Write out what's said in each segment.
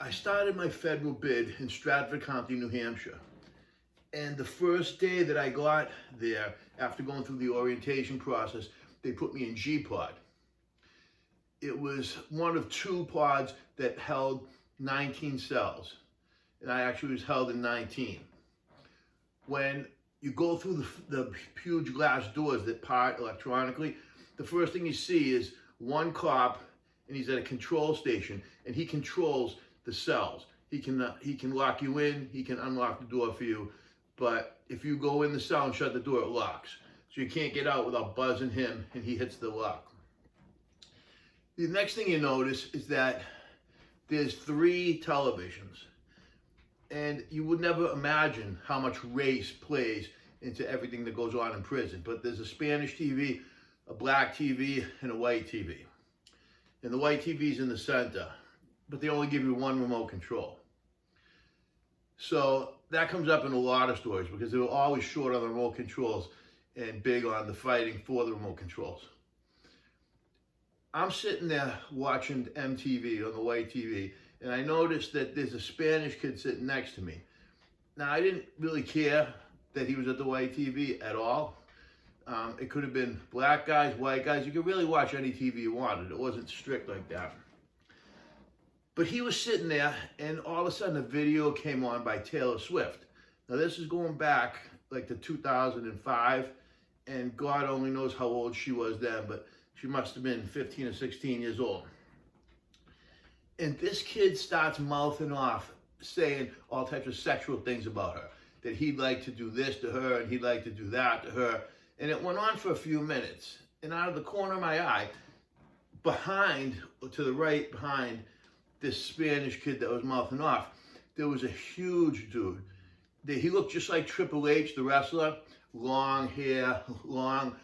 I started my federal bid in Stratford County, New Hampshire. And the first day that I got there, after going through the orientation process, they put me in G-Pod. It was one of two pods that held 19 cells. And I actually was held in 19. When you go through the huge glass doors that part electronically, the first thing you see is one cop, and he's at a control station, and he controls the cells. He can lock you in, he can unlock the door for you, but if you go in the cell and shut the door, it locks. So you can't get out without buzzing him, and he hits the lock. The next thing you notice is that there's 3 televisions, and you would never imagine how much race plays into everything that goes on in prison. But there's a Spanish TV, a black TV, and a white TV. And the white TV's in the center, but they only give you one remote control. So that comes up in a lot of stories because they were always short on the remote controls and big on the fighting for the remote controls. I'm sitting there watching MTV on the white TV, and I noticed that there's a Spanish kid sitting next to me. Now, I didn't really care that he was at the white TV at all. It could have been black guys, white guys. You could really watch any TV you wanted. It wasn't strict like that. But he was sitting there, and all of a sudden a video came on by Taylor Swift. Now, this is going back like to 2005, and God only knows how old she was then, but she must have been 15 or 16 years old. And this kid starts mouthing off, saying all types of sexual things about her, that he'd like to do this to her, and he'd like to do that to her. And it went on for a few minutes. And out of the corner of my eye, to the right behind this Spanish kid that was mouthing off, there was a huge dude. He looked just like Triple H, the wrestler. Long hair, long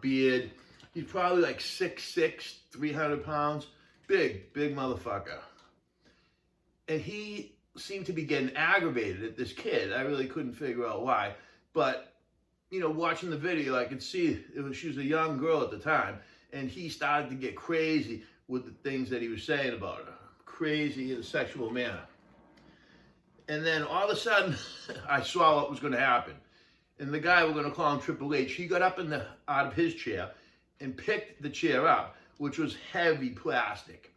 beard. He's probably like 6'6", 300 pounds. Big motherfucker. And he seemed to be getting aggravated at this kid. I really couldn't figure out why. But watching the video, I could see she was a young girl at the time, and he started to get crazy with the things that he was saying about her. Crazy in a sexual manner. And then all of a sudden, I saw what was going to happen. And the guy, we're going to call him Triple H, he got up out of his chair and picked the chair up, which was heavy plastic.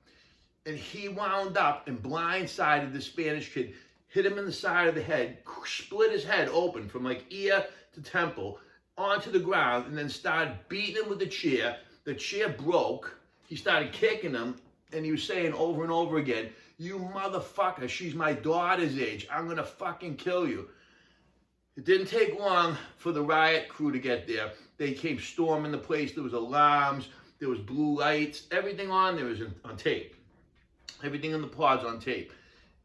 And he wound up and blindsided the Spanish kid, hit him in the side of the head, split his head open from like ear to temple onto the ground, and then started beating him with the chair. The chair broke. He started kicking him, and he was saying over and over again, "You motherfucker, she's my daughter's age. I'm gonna fucking kill you." It didn't take long for the riot crew to get there. They came storming the place. There was alarms. There was blue lights. Everything on there was on tape. Everything in the pod's on tape.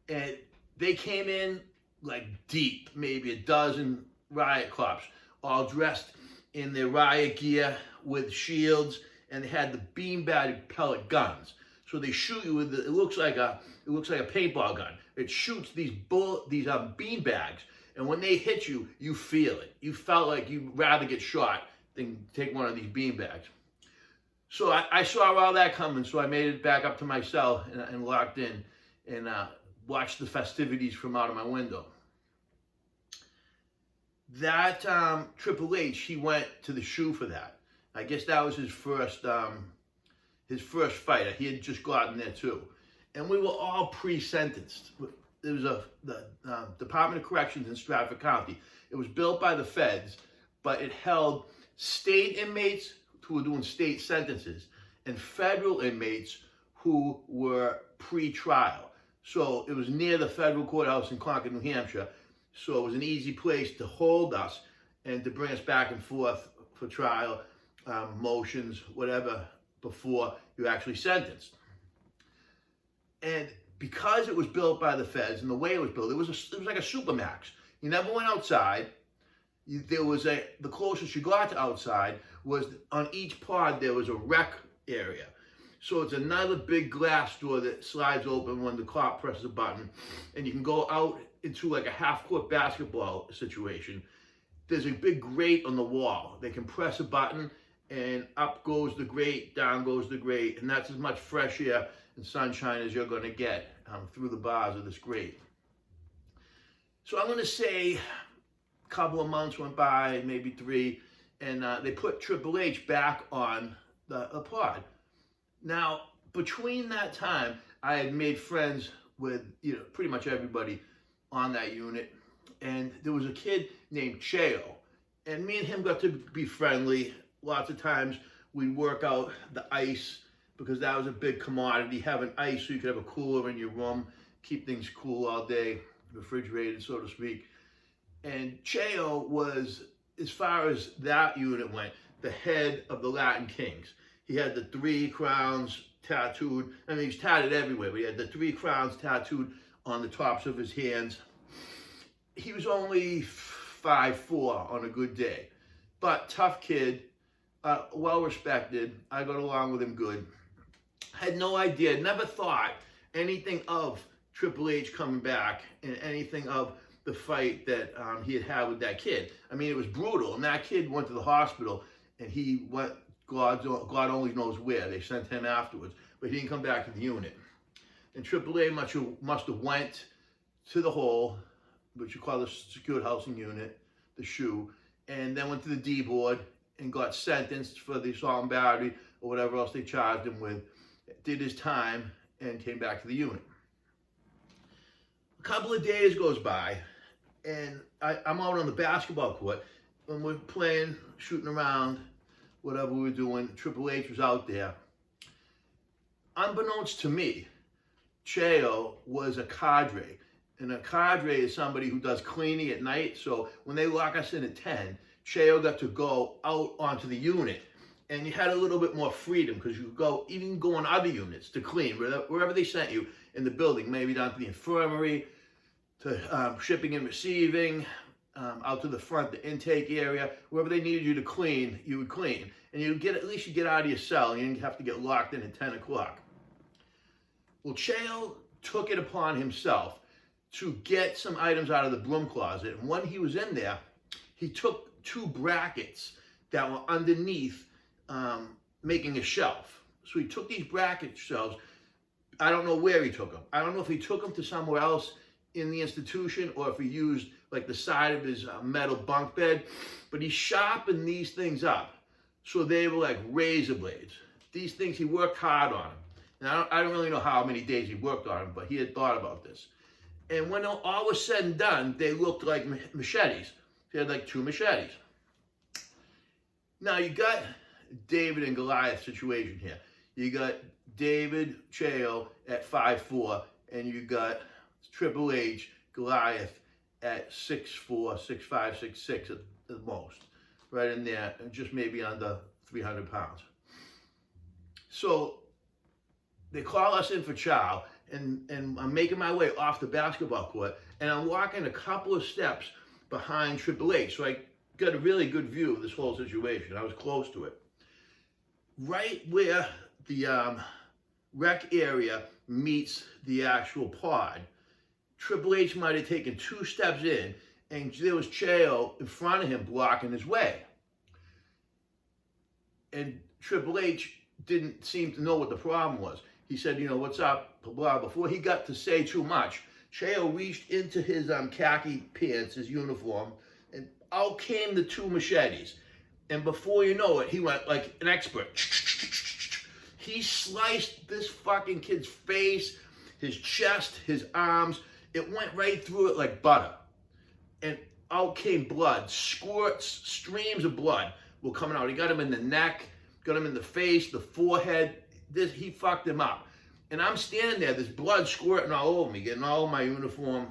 And they came in like deep, maybe a dozen riot cops, all dressed in their riot gear with shields, and they had the beanbag pellet guns. So they shoot you with it looks like a paintball gun. It shoots these bean bags, and when they hit you, you feel it. You felt like you'd rather get shot than take one of these bean bags. So I saw all that coming, so I made it back up to my cell and locked in and watched the festivities from out of my window. That Triple H, he went to the shoe for that. I guess that was his first fight. He had just gotten there too. And we were all pre-sentenced. There was the Department of Corrections in Stratford County. It was built by the feds, but it held state inmates who were doing state sentences and federal inmates who were pre-trial. So it was near the federal courthouse in Concord, New Hampshire. So it was an easy place to hold us and to bring us back and forth for trial, motions, whatever, before you actually sentenced. And because it was built by the feds and the way it was built, it was like a supermax. You never went outside. The closest you got to outside was on each pod there was a rec area. So it's another big glass door that slides open when the cop presses a button, and you can go out into like a half-court basketball situation. There's a big grate on the wall. They can press a button, and up goes the grate, down goes the grate, and that's as much fresh air and sunshine as you're going to get through the bars of this grate. So I'm going to say a couple of months went by, maybe 3, and they put Triple H back on the pod. Now, between that time, I had made friends with pretty much everybody on that unit, and there was a kid named Cheo, and me and him got to be friendly. Lots of times we'd work out the ice, because that was a big commodity, having ice so you could have a cooler in your room, keep things cool all day, refrigerated, so to speak. And Cheo was, as far as that unit went, the head of the Latin Kings. He had the 3 crowns tattooed. I mean, he's tatted everywhere, but he had the 3 crowns tattooed on the tops of his hands. He was only 5'4" on a good day, but tough kid, well respected. I got along with him good. Had no idea, never thought anything of Triple H coming back and anything of the fight that he had had with that kid. I mean, it was brutal, and that kid went to the hospital, and he went, God only knows where. They sent him afterwards, but he didn't come back to the unit. And Triple H must have went to the hole, which you call the secured housing unit, the SHU, and then went to the D board and got sentenced for the assault and battery or whatever else they charged him with, did his time, and came back to the unit. A couple of days goes by, and I'm out on the basketball court, and we're playing, shooting around, whatever we were doing. Triple H was out there. Unbeknownst to me, Cheo was a cadre. And a cadre is somebody who does cleaning at night. So when they lock us in at 10, Cheo got to go out onto the unit. And you had a little bit more freedom, because you could even go on other units to clean, wherever they sent you in the building, maybe down to the infirmary, to shipping and receiving, out to the front, the intake area, wherever they needed you to clean, you would clean. And at least you get out of your cell. You didn't have to get locked in at 10 o'clock. Well, Cheo took it upon himself to get some items out of the broom closet. And when he was in there, he took 2 brackets that were underneath making a shelf. So he took these bracket shelves. I don't know where he took them. I don't know if he took them to somewhere else in the institution, or if he used like the side of his metal bunk bed, but he sharpened these things up so they were like razor blades. These things, he worked hard on them. And I don't really know how many days he worked on them, but he had thought about this. And when all was said and done, they looked like machetes. He had like 2 machetes. Now you got David and Goliath situation here. You got David Cheo at 5'4", and you got Triple H, Goliath at 6'4", 6'5", 6'6" at the most, right in there, and just maybe under 300 pounds. So they call us in for chow, and I'm making my way off the basketball court, and I'm walking a couple of steps behind Triple H, so I got a really good view of this whole situation. I was close to it. Right where the rec area meets the actual pod, Triple H might have taken 2 steps in, and there was Cheo in front of him blocking his way. And Triple H didn't seem to know what the problem was. He said, what's up, blah, blah. Before he got to say too much, Cheo reached into his khaki pants, his uniform, and out came the 2 machetes. And before you know it, he went like an expert. He sliced this fucking kid's face, his chest, his arms. It went right through it like butter. And out came blood. Squirts, streams of blood were coming out. He got him in the neck, got him in the face, the forehead. He fucked him up. And I'm standing there, this blood squirting all over me, getting all of my uniform.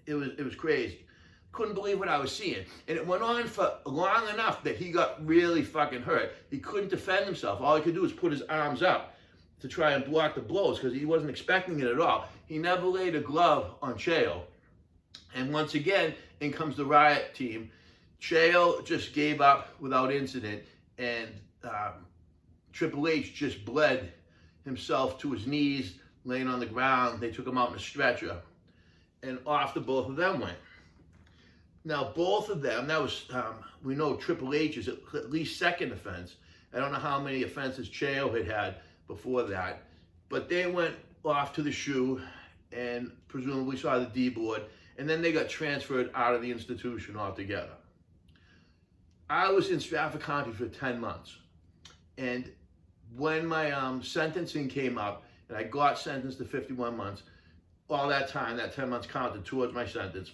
It was crazy. Couldn't believe what I was seeing. And it went on for long enough that he got really fucking hurt. He couldn't defend himself. All he could do was put his arms up to try and block the blows, because he wasn't expecting it at all. He never laid a glove on Cheo. And once again, in comes the riot team. Cheo just gave up without incident, and Triple H just bled himself to his knees, laying on the ground. They took him out in a stretcher, and off the both of them went. Now, both of them, that was, we know Triple H is at least second offense, I don't know how many offenses Cheo had had before that, but they went off to the SHU and presumably saw the D board, and then they got transferred out of the institution altogether. I was in Stratford County for 10 months, and when my sentencing came up, and I got sentenced to 51 months, all that time, that 10 months counted towards my sentence,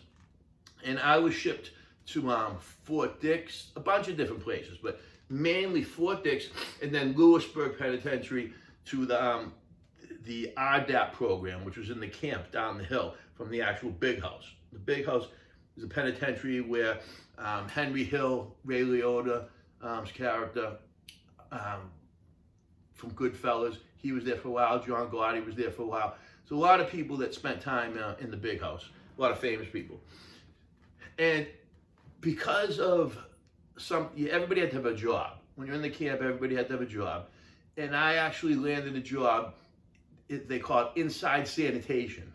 and I was shipped to Fort Dix, a bunch of different places, but mainly Fort Dix, and then Lewisburg Penitentiary to the RDAP program, which was in the camp down the hill from the actual Big House. The Big House is a penitentiary where Henry Hill, Ray Liotta's character from Goodfellas, he was there for a while. John Gotti was there for a while. So a lot of people that spent time in the Big House, a lot of famous people. And because of everybody had to have a job. When you're in the camp, everybody had to have a job. And I actually landed a job, they call it inside sanitation.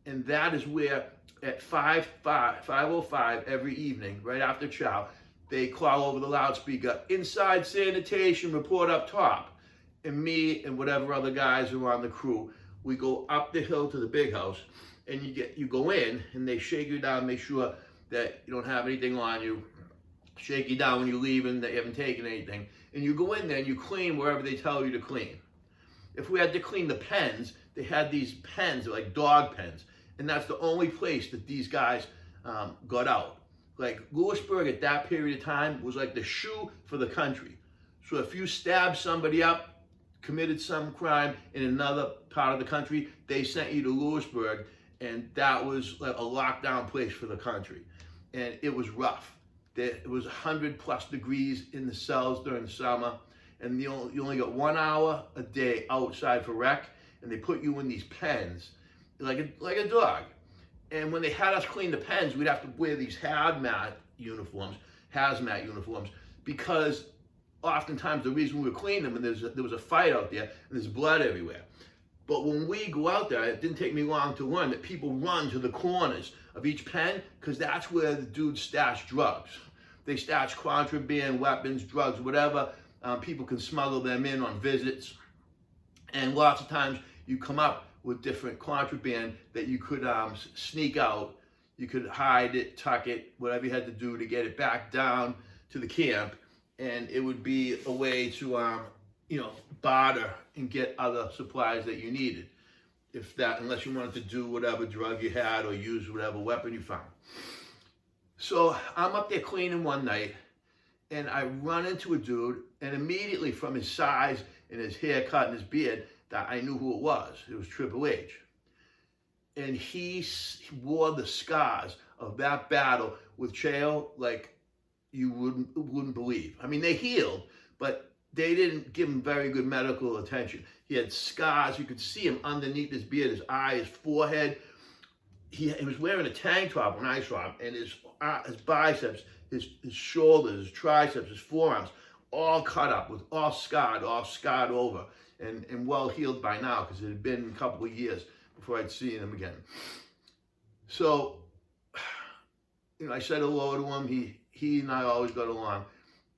And that is where at 5:05 every evening, right after chow, they call over the loudspeaker, inside sanitation, report up top. And me and whatever other guys are on the crew, we go up the hill to the Big House, and you go in, and they shake you down, make sure that you don't have anything on you, shake you down when you're leaving, that you haven't taken anything, and you go in there and you clean wherever they tell you to clean. If we had to clean the pens, they had these pens, like dog pens, and that's the only place that these guys got out. Like Lewisburg at that period of time was like the SHU for the country. So if you stabbed somebody up, committed some crime in another part of the country, they sent you to Lewisburg, and that was like a lockdown place for the country. And it was rough. It was 100+ degrees in the cells during the summer, and you only got 1 hour a day outside for rec, and they put you in these pens like a dog. And when they had us clean the pens, we'd have to wear these hazmat uniforms, because oftentimes the reason we were cleaning them, and there was a fight out there, and there's blood everywhere. But when we go out there, it didn't take me long to learn that people run to the corners of each pen, because that's where the dudes stash drugs. They stash contraband, weapons, drugs, whatever. People can smuggle them in on visits. And lots of times you come up with different contraband that you could sneak out. You could hide it, tuck it, whatever you had to do to get it back down to the camp. And it would be a way to, barter and get other supplies that you needed. Unless you wanted to do whatever drug you had or use whatever weapon you found. So I'm up there cleaning one night, and I run into a dude, and immediately from his size and his haircut and his beard, that I knew who it was. It was Triple H. And he wore the scars of that battle with Cheo like you wouldn't believe. I mean, they healed, but they didn't give him very good medical attention. He had scars. You could see him underneath his beard, his eye, his forehead. He was wearing a tank top when I saw him, and his biceps, his shoulders, his triceps, his forearms, all cut up, all scarred over, and well healed by now, because it had been a couple of years before I'd seen him again. So, I said hello to him. He and I always got along,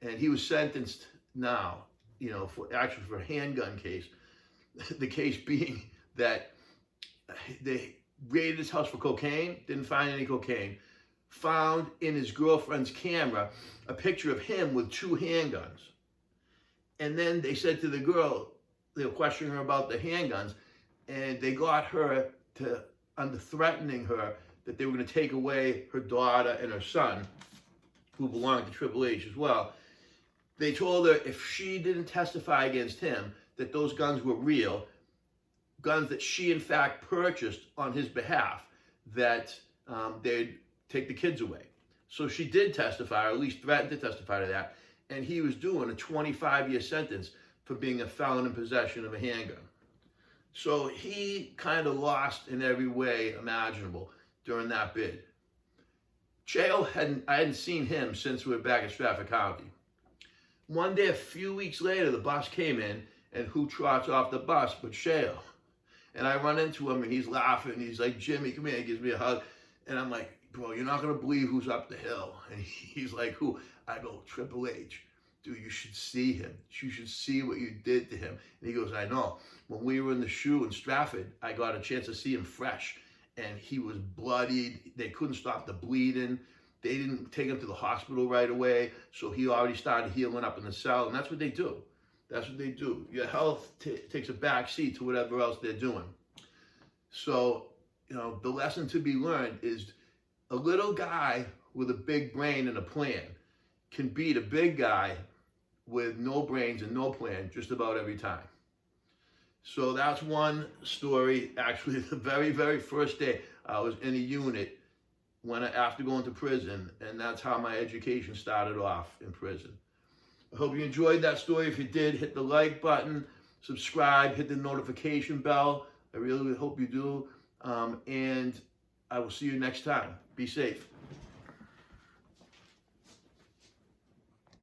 and he was sentenced now, for a handgun case. The case being that they raided his house for cocaine, didn't find any cocaine, found in his girlfriend's camera a picture of him with 2 handguns. And then they said to the girl, they were questioning her about the handguns, and they got her to, under threatening her that they were going to take away her daughter and her son, who belonged to Triple H as well. They told her if she didn't testify against him, that those guns were real, guns that she in fact purchased on his behalf, that they'd take the kids away. So she did testify, or at least threatened to testify to that, and he was doing a 25-year sentence for being a felon in possession of a handgun. So he kind of lost in every way imaginable during that bid. Cheo, I hadn't seen him since we were back at Stratford County. One day, a few weeks later, the bus came in, and who trots off the bus but Cheo? And I run into him, and he's laughing. He's like, "Jimmy, come here." He gives me a hug. And I'm like, "Bro, you're not going to believe who's up the hill." And he's like, "Who?" I go, "Triple H." dude, you should see him. You should see what you did to him. And he goes, I know. When we were in the shoe in Stratford, I got a chance to see him fresh. And he was bloodied. They couldn't stop the bleeding. They didn't take him to the hospital right away. So he already started healing up in the cell. And that's what they do. That's what they do. Your health takes a back seat to whatever else they're doing. So, the lesson to be learned is a little guy with a big brain and a plan can beat a big guy with no brains and no plan just about every time. So that's one story. Actually, the very, very first day I was in a unit after going to prison, and that's how my education started off in prison. I hope you enjoyed that story. If you did, hit the like button, subscribe, hit the notification bell. I really hope you do. And I will see you next time. Be safe.